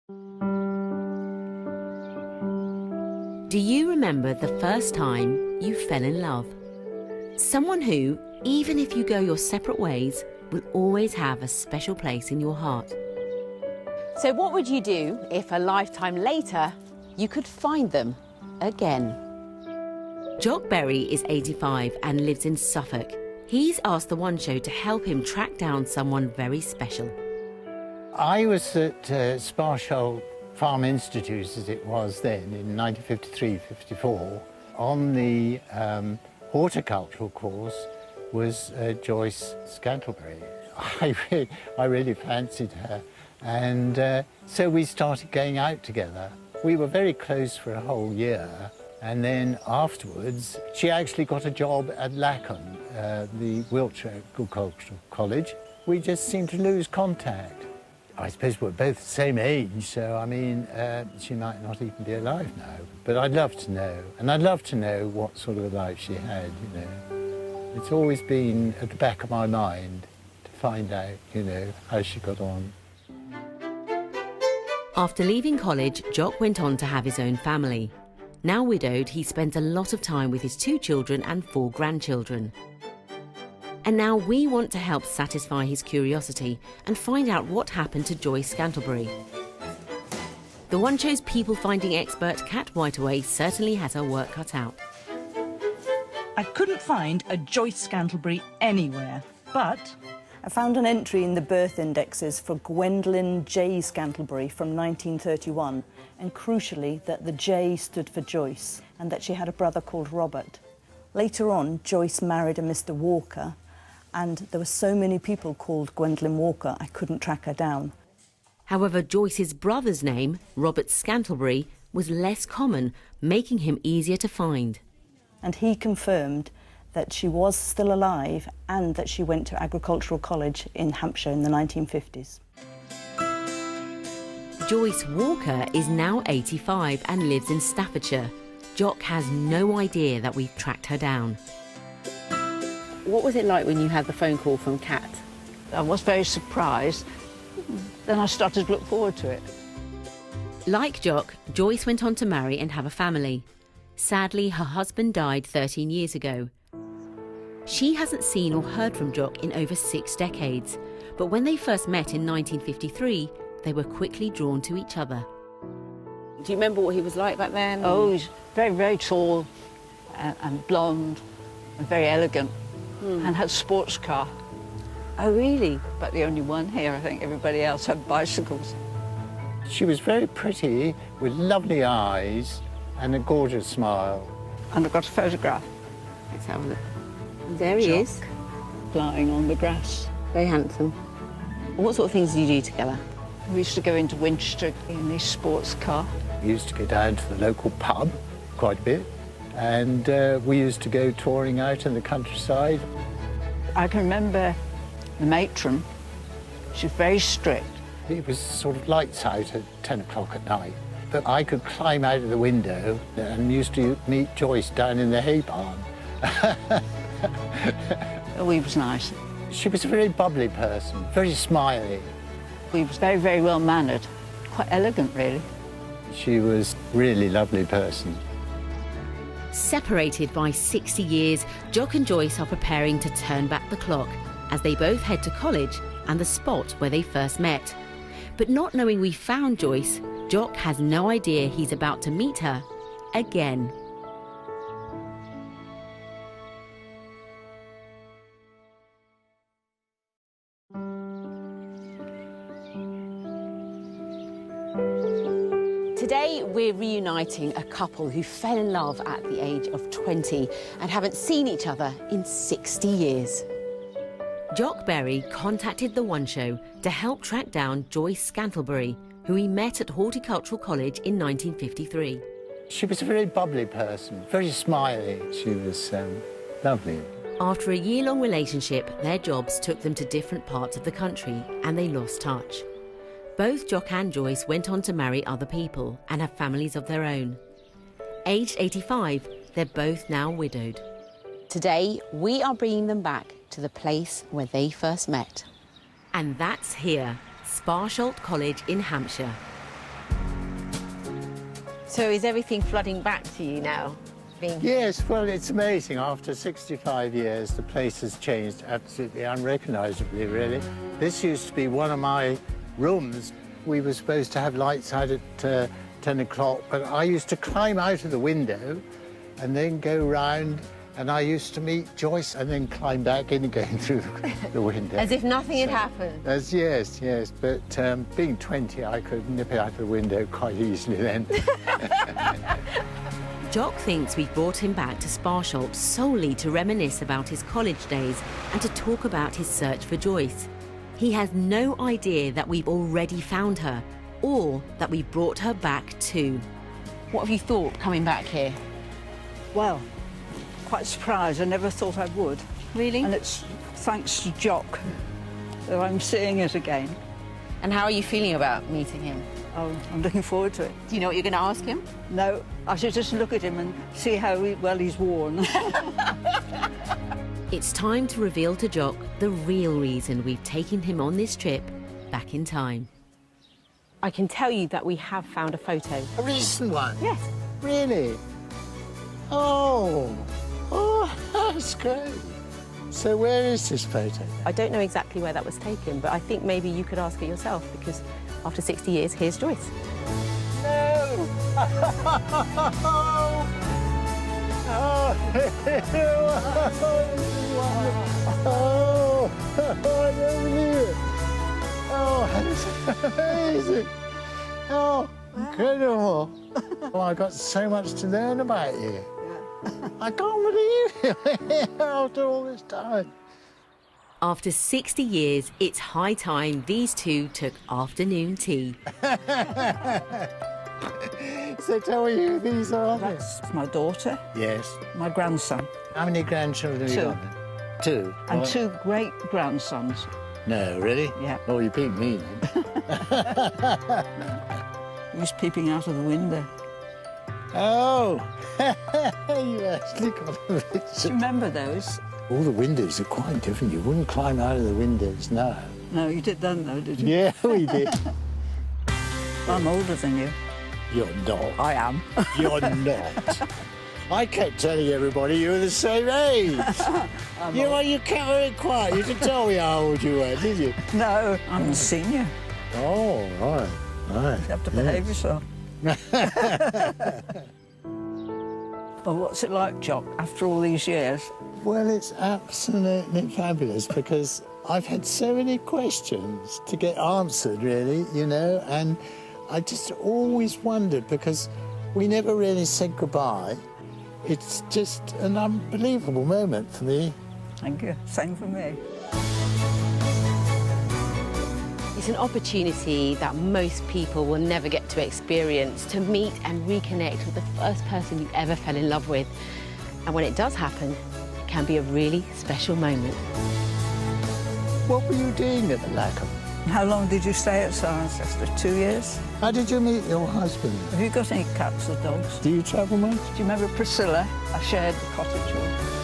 Do you remember the first time you fell in love? Someone who, even if you go your separate ways, will always have a special place in your heart. So what would you do if a lifetime later you could find them again? Jock Berry is 85 and lives in Suffolk. He's asked The One Show to help him track down someone very special. I was at Sparsholt Farm Institute, as it was then, in 1953-54. On the horticultural course was Joyce Scantlebury. I really fancied her, and so we started going out together. We were very close for a whole year, and then afterwards she actually got a job at Lacon, the Wiltshire Agricultural College. We just seemed to lose contact. I suppose we're both the same age, so I mean, she might not even be alive now. But I'd love to know, and I'd love to know what sort of a life she had, you know. It's always been at the back of my mind to find out, you know, how she got on. After leaving college, Jock went on to have his own family. Now widowed, he spent a lot of time with his 2 children and 4 grandchildren. And now we want to help satisfy his curiosity and find out what happened to Joyce Scantlebury. The One Show's people-finding expert, Kat Whiteaway, certainly has her work cut out. I couldn't find a Joyce Scantlebury anywhere, but I found an entry in the birth indexes for Gwendolyn J. Scantlebury from 1931, and crucially that the J stood for Joyce and that she had a brother called Robert. Later on, Joyce married a Mr. Walker, and there were so many people called Gwendolyn Walker, I couldn't track her down. However, Joyce's brother's name, Robert Scantlebury, was less common, making him easier to find. And he confirmed that she was still alive and that she went to Agricultural College in Hampshire in the 1950s. Joyce Walker is now 85 and lives in Staffordshire. Jock has no idea that we've tracked her down. What was it like when you had the phone call from Kat? I was very surprised. Then I started to look forward to it. Like Jock, Joyce went on to marry and have a family. Sadly, her husband died 13 years ago. She hasn't seen or heard from Jock in over 6 decades, but when they first met in 1953, they were quickly drawn to each other. Do you remember what he was like back then? Oh, he's very, very tall and blonde and very elegant and had a sports car. Oh, really? But the only one here, I think everybody else had bicycles. She was very pretty, with lovely eyes and a gorgeous smile. And I've got a photograph. Let's have a look. There he Jock, is. lying on the grass. Very handsome. What sort of things do you do together? We used to go into Winchester in his sports car. We used to go down to the local pub quite a bit, and we used to go touring out in the countryside. I can remember the matron. She was very strict. It was sort of lights out at 10 o'clock at night, but I could climb out of the window and used to meet Joyce down in the hay barn. Oh, he was nice. She was a very bubbly person, very smiley. He was very, very well-mannered, quite elegant, really. She was a really lovely person. Separated by 60 years, Jock and Joyce are preparing to turn back the clock as they both head to college and the spot where they first met. But not knowing we found Joyce, Jock has no idea he's about to meet her again. Today, we're reuniting a couple who fell in love at the age of 20 and haven't seen each other in 60 years. Jock Berry contacted The One Show to help track down Joyce Scantlebury, who he met at Horticultural College in 1953. She was a very bubbly person, very smiley. She was lovely. After a year-long relationship, their jobs took them to different parts of the country and they lost touch. Both Jock and Joyce went on to marry other people and have families of their own. Aged 85, they're both now widowed. Today, we are bringing them back to the place where they first met. And that's here, Sparsholt College in Hampshire. So is everything flooding back to you now? Yes, well, it's amazing. After 65 years, the place has changed absolutely unrecognisably, really. This used to be one of my rooms. We were supposed to have lights out at 10 o'clock, but I used to climb out of the window and then go round, and I used to meet Joyce and then climb back in again through the window. As if nothing had happened. Yes, but being 20, I could nip it out of the window quite easily then. Jock thinks we've brought him back to Sparsholt solely to reminisce about his college days and to talk about his search for Joyce. He has no idea that we've already found her, or that we've brought her back too. What have you thought coming back here? Well, quite surprised. I never thought I would. Really? And it's thanks to Jock that I'm seeing it again. And how are you feeling about meeting him? Oh, I'm looking forward to it. Do you know what you're going to ask him? No, I should just look at him and see how well he's worn. It's time to reveal to Jock the real reason we've taken him on this trip back in time. I can tell you that we have found a photo. A recent one? Yes. Really? Oh, that's great. So where is this photo? I don't know exactly where that was taken, but I think maybe you could ask her yourself, because after 60 years, here's Joyce. No! Oh, I don't believe it. Oh, that's amazing. Oh, incredible. Oh, I got so much to learn about you. I can't believe it after all this time. After 60 years, it's high time these two took afternoon tea. So tell me who these are. That's my daughter, Yes. my grandson, How many grandchildren have you Two. got? Two. and What? 2 great-grandsons. No, really? Yeah. Oh, you beat me then. He was peeping out of the window. Oh, you actually got a Do you picture. remember those? All the windows are quite different. You wouldn't climb out of the windows, no. No, you did then, though, did you? Yeah, we did. I'm older than you. You're not. I am. You're not. I kept telling everybody you were the same age. You kept very quiet. You didn't tell me how old you were, did you? No, I'm a senior. Oh, right. You have to behave yourself. Well, what's it like, Jock, after all these years? Well, it's absolutely fabulous because I've had so many questions to get answered, really, you know, and I just always wondered because we never really said goodbye. It's just an unbelievable moment for me. Thank you. Same for me. It's an opportunity that most people will never get to experience, to meet and reconnect with the first person you ever fell in love with. And when it does happen, it can be a really special moment. What were you doing at the Lackham? How long did you stay at Cirencester? 2 years? How did you meet your husband? Have you got any cats or dogs? Do you travel much? Do you remember Priscilla? I shared the cottage with.